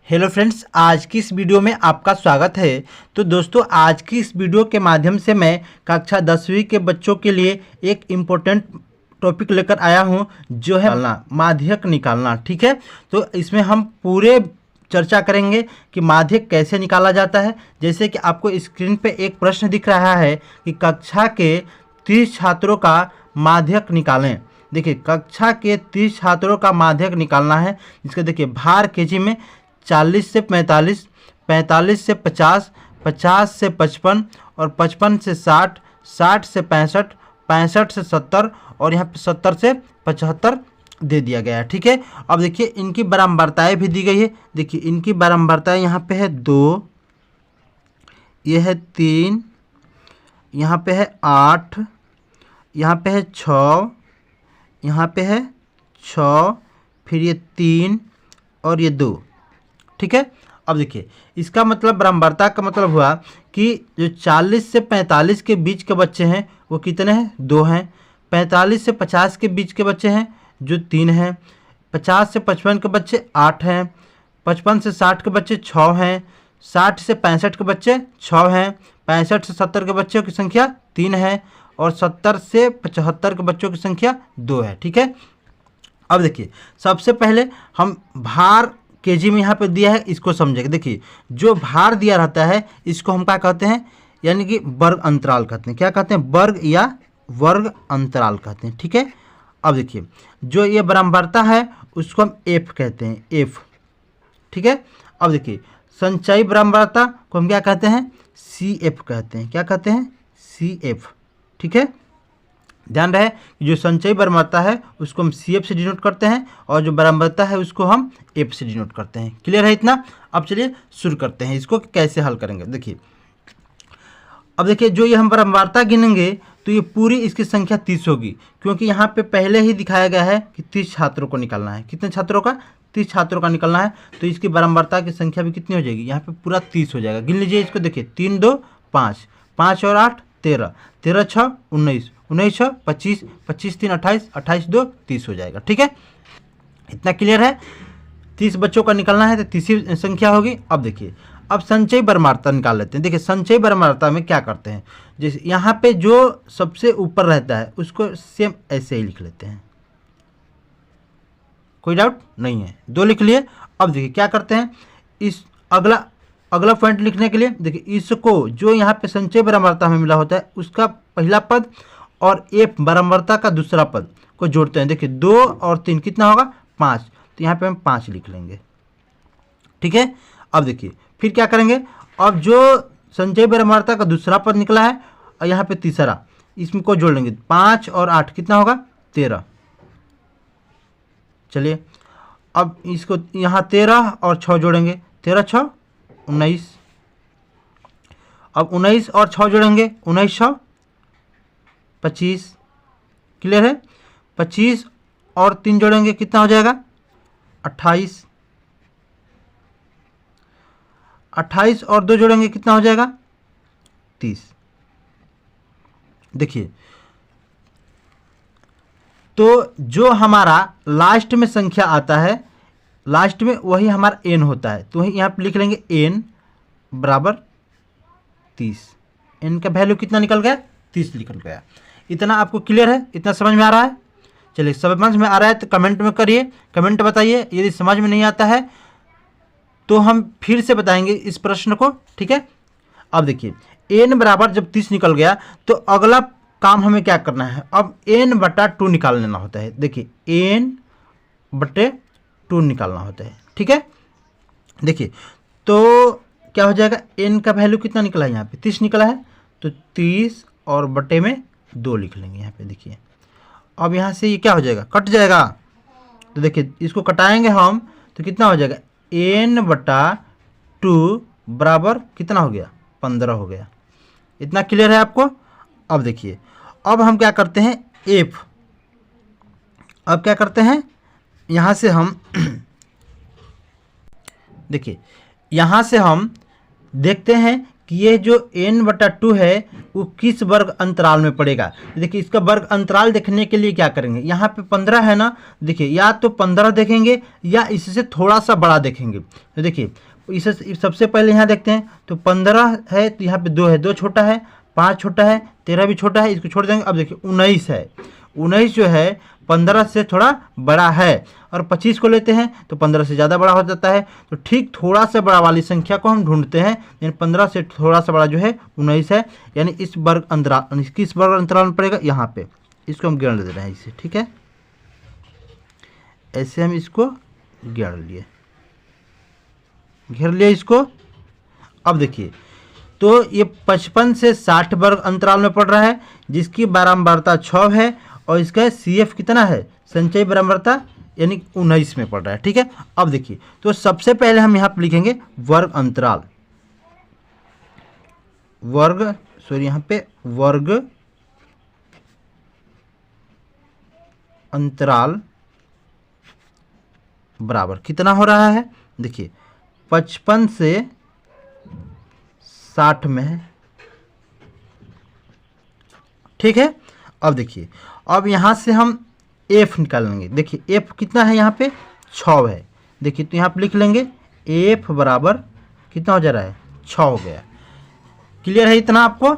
Hello friends, आज की इस वीडियो में आपका स्वागत है। तो दोस्तों, आज की इस वीडियो के माध्यम से मैं कक्षा 10वीं के बच्चों के लिए एक इम्पोर्टेंट टॉपिक लेकर आया हूं, जो है माध्यक निकालना। ठीक है, तो इसमें हम पूरे चर्चा करेंगे कि माध्यक कैसे निकाला जाता है। जैसे कि आपको स्क्रीन पे एक प्रश्न दिख रहा है कि कक्षा के 30 छात्रों का माध्यक निकालें। देखिए, कक्षा के 30 छात्रों का माध्यक निकालना है, जिसका देखिए भार केजी में 40 से 45, 45 से 50, 50 से 55 और 55 से 60, 60 से 65, 65 से 70 और यहाँ पे 70 से 75 दे दिया गया है। ठीक है, अब देखिए इनकी बारंबारताएं भी दी गई है। देखिए इनकी बारंबारताएं यहाँ पे है 2, ये है 3, यहाँ पे है 8, यहाँ पे है 6, यहाँ पे है 6, फिर ये 3 और ये 2। ठीक है, अब देखिए इसका मतलब बारंबारता का मतलब हुआ कि जो 40 से 45 के बीच के बच्चे हैं वो कितने हैं? 2 हैं। 45 से 50 के बीच के बच्चे हैं जो 3 हैं। 50 से 55 के बच्चे 8 हैं। 55 से 60 के बच्चे 6 हैं। 60 से 65 के बच्चे 6 हैं। 65 से 70 के बच्चों की संख्या 3 है और 70 से 75 के बच्चों की संख्या 2 है। ठीक है, अब देखिए सबसे पहले हम भार केजी में यहाँ पे दिया है, इसको समझेंगे। देखिए जो भार दिया रहता है इसको हम क्या कहते हैं, यानी कि वर्ग अंतराल कहते हैं। क्या कहते हैं? वर्ग या वर्ग अंतराल कहते हैं। ठीक है, अब देखिए जो ये बारंबारता है उसको हम एफ कहते हैं, एफ। ठीक है, अब देखिए संचयी बारंबारता को हम क्या कहते हैं? सी एफ कहते हैं। क्या कहते हैं? C F. ठीक है, ध्यान रहे कि जो संचयी बारंबारता है उसको हम सी एफ से डिनोट करते हैं और जो बारंबारता है उसको हम एफ से डिनोट करते हैं। क्लियर है इतना? अब चलिए शुरू करते हैं, इसको कैसे हल करेंगे। देखिए अब देखिए जो ये हम बारंबारता गिनेंगे तो ये पूरी इसकी संख्या 30 होगी, क्योंकि यहाँ पे पहले ही दिखाया गया है कि 30 छात्रों को निकालना है। कितने छात्रों का? 30 छात्रों का निकालना है, तो इसकी बारंबारता की संख्या भी कितनी हो जाएगी? यहाँ पे पूरा 30 हो जाएगा। गिन लीजिए इसको। देखिए 3 2 5, 5 और 8 13, 13 6 19, 19 6 25, 25 3 28, 28 2 30 हो जाएगा। ठीक है, इतना क्लियर है? 30 बच्चों का निकालना है तो 30 संख्या होगी। अब देखिए अब संचयी बारंबारता निकाल लेते हैं। देखिए संचयी बारंबारता में क्या करते हैं, जैसे यहाँ पे जो सबसे ऊपर रहता है उसको सेम ऐसे ही लिख लेते हैं। कोई डाउट नहीं है? 2 लिख लिए। अब देखिए क्या करते हैं, इस अगला पॉइंट लिखने के लिए देखिए इसको जो यहाँ पे संचयी बारंबारता हमें मिला होता है उसका पहला पद और एफ बारंबारता का दूसरा पद को जोड़ते हैं। देखिए 2 और 3 कितना होगा? 5, तो यहाँ पे हम 5 लिख लेंगे। ठीक है, अब देखिए फिर क्या करेंगे, अब जो संचयी बारंबारता का दूसरा पद निकला है और यहाँ पे तीसरा, इसमें को जोड़ लेंगे। 5 और 8 कितना होगा? 13। चलिए अब इसको यहाँ 13 और 6 जोड़ेंगे। 13 6 19। अब 19 और 6 जोड़ेंगे। 19 6 25। क्लियर है? 25 और 3 जोड़ेंगे कितना हो जाएगा? 28। 28 और 2 जोड़ेंगे कितना हो जाएगा? 30। देखिए तो जो हमारा लास्ट में संख्या आता है, लास्ट में वही हमारा एन होता है, तो वही यहाँ पे लिख लेंगे एन बराबर 30। एन का वैल्यू कितना निकल गया? 30 निकल गया। इतना आपको क्लियर है? इतना समझ में आ रहा है? चलिए समझ में आ रहा है तो कमेंट में करिए, कमेंट बताइए। यदि समझ में नहीं आता है तो हम फिर से बताएंगे इस प्रश्न को। ठीक है, अब देखिए एन बराबर जब 30 निकल गया तो अगला काम हमें क्या करना है, अब एन बटा 2 निकाल लेना होता है। देखिए एन बटे 2 निकालना होता है। ठीक है, देखिए तो क्या हो जाएगा, एन का वैल्यू कितना निकला है? यहाँ पे 30 निकला है, तो 30 और बटे में 2 लिख लेंगे यहाँ पे। देखिए अब यहाँ से ये क्या हो जाएगा? कट जाएगा। तो देखिए इसको कटाएंगे हम तो कितना हो जाएगा? एन बटा 2 बराबर कितना हो गया? 15 हो गया। इतना क्लियर है आपको? अब देखिए अब हम क्या करते हैं, एफ। अब क्या करते हैं, यहाँ से हम देखिए यहाँ से हम देखते हैं कि ये जो n/2 है वो किस वर्ग अंतराल में पड़ेगा। देखिए इसका वर्ग अंतराल देखने के लिए क्या करेंगे, यहाँ पे 15 है ना, देखिए या तो 15 देखेंगे या इससे थोड़ा सा बड़ा देखेंगे। तो देखिए इसे सबसे पहले यहाँ देखते हैं, तो 15 है तो यहाँ पे 2 है, 2 छोटा है, 5 छोटा है, 13 भी छोटा है, इसको छोड़ देंगे। अब देखिए 19 है, 19 जो है 15 से थोड़ा बड़ा है, और 25 को लेते हैं तो 15 से ज़्यादा बड़ा हो जाता है। तो ठीक थोड़ा सा बड़ा वाली संख्या को हम ढूंढते हैं, यानी 15 से थोड़ा सा बड़ा जो है 19 है, यानी इस वर्ग अंतराल, किस वर्ग अंतराल में पड़ेगा, यहाँ पे। इसको हम गिन ले रहे हैं इसे, ठीक है, ऐसे हम इसको घेर लिए इसको। अब देखिए तो ये 55 से 60 वर्ग अंतराल में पड़ रहा है, जिसकी बारंबारता 6 है, और इसका CF कितना है, संचयी बारंबारता, यानी 19 में पड़ रहा है, ठीक है। अब देखिए तो सबसे पहले हम यहाँ पर लिखेंगे वर्ग अंतराल, यहाँ पे वर्ग अंतराल बराबर कितना हो रहा है, देखिए 55 से 60 में है, ठीक है। अब देखिए अब यहाँ से हम F निकालेंगे। देखिए F कितना है, यहाँ पे 6 है, देखिए तो यहाँ पे लिख लेंगे F बराबर कितना हो जा रहा है, 6 हो गया। क्लियर है इतना आपको,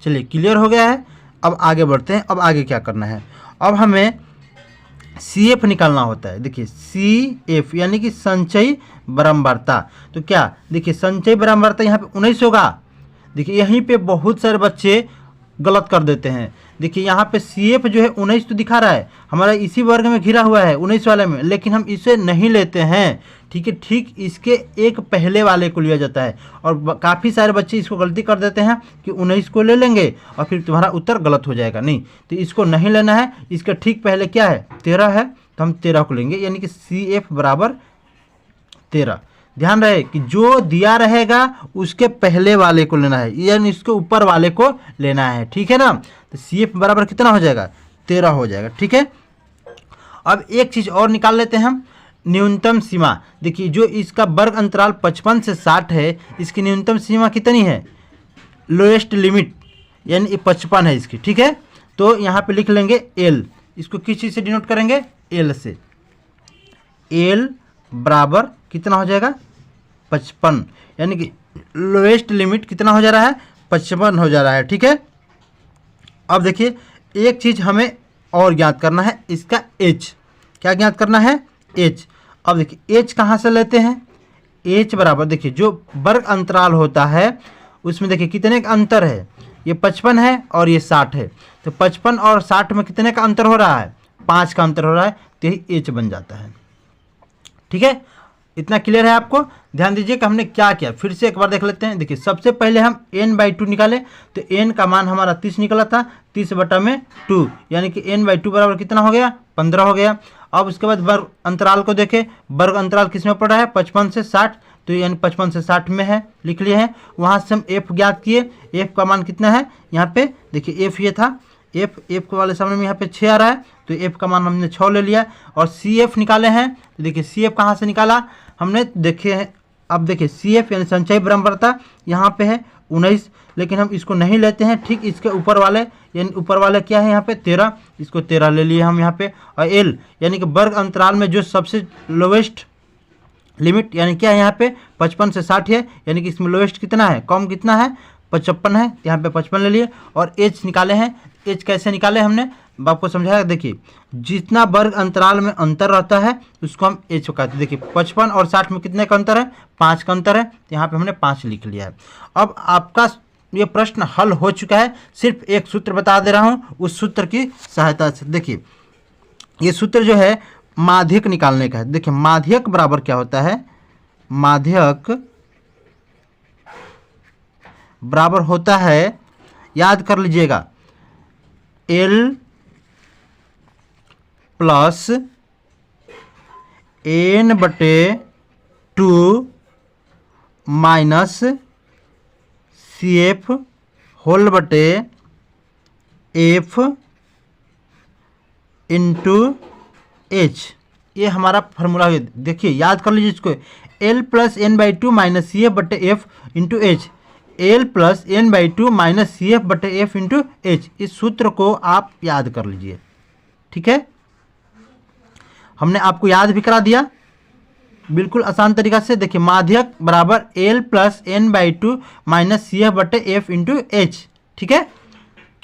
चलिए क्लियर हो गया है। अब आगे बढ़ते हैं। अब आगे क्या करना है, अब हमें CF निकालना होता है। देखिए CF यानी कि संचयी बारंबारता, तो क्या देखिए संचयी बारंबारता यहाँ पे 19 होगा। देखिए यहीं पे बहुत सारे बच्चे गलत कर देते हैं। देखिए यहाँ पे CF जो है 19 तो दिखा रहा है, हमारा इसी वर्ग में घिरा हुआ है 19 वाले में, लेकिन हम इसे नहीं लेते हैं, ठीक है। ठीक इसके एक पहले वाले को लिया जाता है, और काफ़ी सारे बच्चे इसको गलती कर देते हैं कि 19 को ले लेंगे और फिर तुम्हारा उत्तर गलत हो जाएगा। नहीं, तो इसको नहीं लेना है, इसका ठीक पहले क्या है, 13 है, तो हम 13 को लेंगे, यानी कि CF बराबर 13। ध्यान रहे कि जो दिया रहेगा उसके पहले वाले को लेना है, यानी इसके ऊपर वाले को लेना है, ठीक है ना। तो CF बराबर कितना हो जाएगा, 13 हो जाएगा, ठीक है। अब एक चीज़ और निकाल लेते हैं हम, न्यूनतम सीमा। देखिए जो इसका वर्ग अंतराल 55 से 60 है, इसकी न्यूनतम सीमा कितनी है, लोएस्ट लिमिट, यानी 55 है इसकी, ठीक है। तो यहाँ पे लिख लेंगे L, इसको किस चीज़ से डिनोट करेंगे, L से। L बराबर कितना हो जाएगा, 55, यानी कि लोएस्ट लिमिट कितना हो जा रहा है, 55 हो जा रहा है, ठीक है। अब देखिए एक चीज़ हमें और ज्ञात करना है, इसका H। क्या ज्ञात करना है, H। अब देखिए H कहाँ से लेते हैं, H बराबर देखिए जो वर्ग अंतराल होता है उसमें देखिए कितने का अंतर है, ये 55 है और ये 60 है, तो 55 और 60 में कितने का अंतर हो रहा है, 5 का अंतर हो रहा है, तो यही H बन जाता है, ठीक है। इतना क्लियर है आपको। ध्यान दीजिए कि हमने क्या किया, फिर से एक बार देख लेते हैं। देखिए सबसे पहले हम n/2 निकाले, तो n का मान हमारा 30 निकला था, 30/2, यानी कि n/2 बराबर कितना हो गया, 15 हो गया। अब उसके बाद वर्ग अंतराल को देखें, वर्ग अंतराल किस में पड़ा है, 55 से 60, तो यानी 55 से 60 में है, लिख लिए हैं। वहाँ से हम F ज्ञात किए, F का मान कितना है, यहाँ पे देखिए F ये था, F वाले सामने में यहाँ पे 6 आ रहा है, तो F का मान हमने 6 ले लिया। और CF निकाले हैं, तो देखिए CF कहाँ से निकाला हमने, देखे हैं। अब देखिए CF यानी संचयी बारंबारता यहाँ पे है 19, लेकिन हम इसको नहीं लेते हैं, ठीक इसके ऊपर वाले, यानी ऊपर वाले क्या है यहाँ पे 13, इसको 13 ले लिए हम यहाँ पे। और L यानी कि वर्ग अंतराल में जो सबसे लोवेस्ट लिमिट, यानी क्या है यहाँ पे 55 से 60 है, यानी कि इसमें लोवेस्ट कितना है, कम कितना है, 55 है, यहाँ पे 55 ले लिए। और H निकाले हैं, H कैसे निकाले हमने आपको समझाया। देखिए जितना वर्ग अंतराल में अंतर रहता है उसको हम H कहते हैं। देखिए 55 और 60 में कितने का अंतर है, 5 का अंतर है, तो यहाँ पे हमने 5 लिख लिया है। अब आपका ये प्रश्न हल हो चुका है, सिर्फ एक सूत्र बता दे रहा हूँ, उस सूत्र की सहायता से। देखिए ये सूत्र जो है माध्यक निकालने का है। देखिए माध्यक बराबर क्या होता है, माध्यक बराबर होता है, याद कर लीजिएगा, L plus n/2 minus CF whole बटे F इंटू H, ये हमारा फार्मूला है। देखिए याद कर लीजिए इसको, L plus n/2 minus CF बटे F into H। L plus N by two minus C F बटे एफ इंटू एच। इस सूत्र को आप याद कर लीजिए, ठीक है। हमने आपको याद भी करा दिया बिल्कुल आसान तरीका से। देखिए माध्यक बराबर L plus N by two minus C F बटे एफ इंटू एच, ठीक है,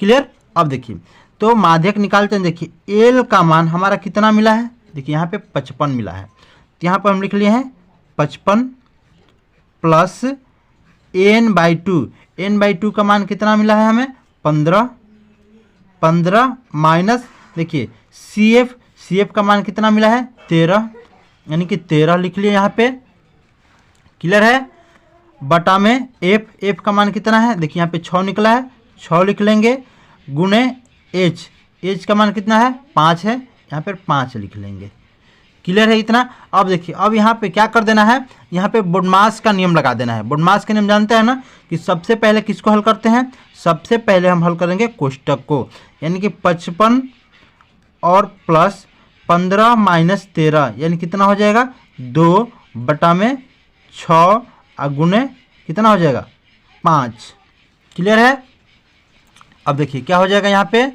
क्लियर। अब देखिए तो माध्यक निकालते हैं। देखिए एल का मान हमारा कितना मिला है, देखिए यहाँ पे 55 मिला है, तो यहाँ पर हम लिख लिए हैं 55 प्लस एन बाई टू का मान कितना मिला है हमें 15 माइनस देखिए सी एफ का मान कितना मिला है 13, यानी कि 13 लिख लिए यहाँ पे, क्लियर है। बटा में एफ का मान कितना है, देखिए यहाँ पे 6 निकला है, 6 लिख लेंगे, गुणे एच का मान कितना है 5 है, यहाँ पर 5 लिख लेंगे, क्लियर है इतना। अब देखिए अब यहाँ पे क्या कर देना है, यहाँ पे बोडमास का नियम लगा देना है। बोडमास का नियम जानते हैं ना कि सबसे पहले किसको हल करते हैं, सबसे पहले हम हल करेंगे कोष्टक को, यानी कि 55 और प्लस 15 माइनस 13 यानी कितना हो जाएगा 2 बटा में 6 गुणे कितना हो जाएगा 5, क्लियर है। अब देखिए क्या हो जाएगा यहाँ पे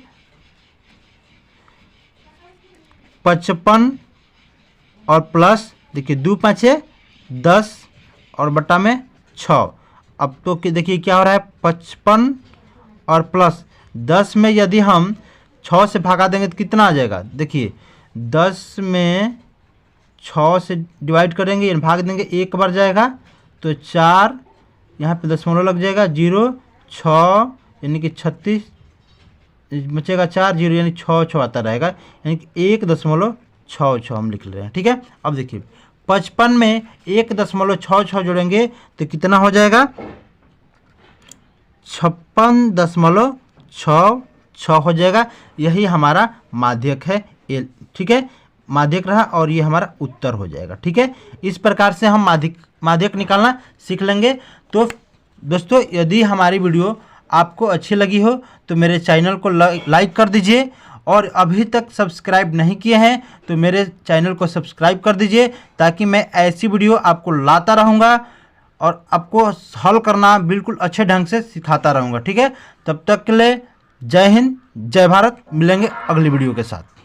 55 और प्लस देखिए 2 5 10 और बटा में 6। अब तो देखिए क्या हो रहा है 55 और प्लस 10 में यदि हम 6 से भागा देंगे तो कितना आ जाएगा, देखिए 10 में 6 से डिवाइड करेंगे यानी भाग देंगे, एक बार जाएगा तो 4, यहाँ पे दशमलव लग जाएगा 0 6 यानी कि 36 बचेगा 4 0 यानी 6 आता रहेगा, यानी कि 1.66 हम लिख रहे हैं, ठीक है। अब देखिए 55 में 1.66 जोड़ेंगे तो कितना हो जाएगा 56.66 हो जाएगा। यही हमारा माध्यक है एल, ठीक है, माध्यक रहा और ये हमारा उत्तर हो जाएगा, ठीक है। इस प्रकार से हम माध्यक निकालना सीख लेंगे। तो दोस्तों यदि हमारी वीडियो आपको अच्छी लगी हो तो मेरे चैनल को लाइक कर दीजिए, और अभी तक सब्सक्राइब नहीं किए हैं तो मेरे चैनल को सब्सक्राइब कर दीजिए, ताकि मैं ऐसी वीडियो आपको लाता रहूँगा और आपको हल करना बिल्कुल अच्छे ढंग से सिखाता रहूँगा, ठीक है। तब तक के लिए जय हिंद जय भारत, मिलेंगे अगली वीडियो के साथ।